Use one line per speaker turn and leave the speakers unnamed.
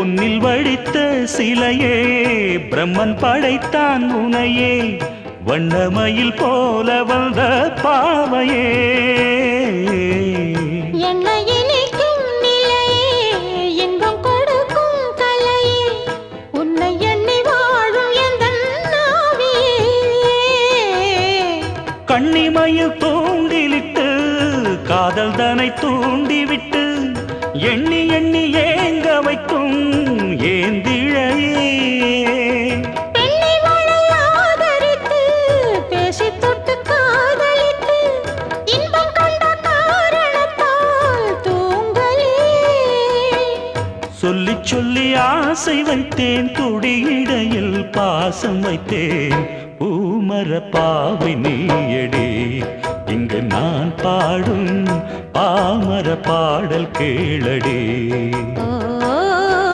பொன்னில் வடித்த சிலையே பிரம்மன் படைத்தான் உனையே வண்ணமயில் போல வந்த பாவையே கண்ணிமையில் தூண்டிலிட்டு காதல் தனை தூண்டிவிட்டு எண்ணி எண்ணி ஏங்க வைக்கும் ஏந்திழையே சொல்லி சொல்லி ஆசை வைத்தேன் துடியிடையில் பாசம் வைத்தேன் பூமர பாவை நீயடி இங்கு நான் பாடும் பாமர பாடல் கேளடி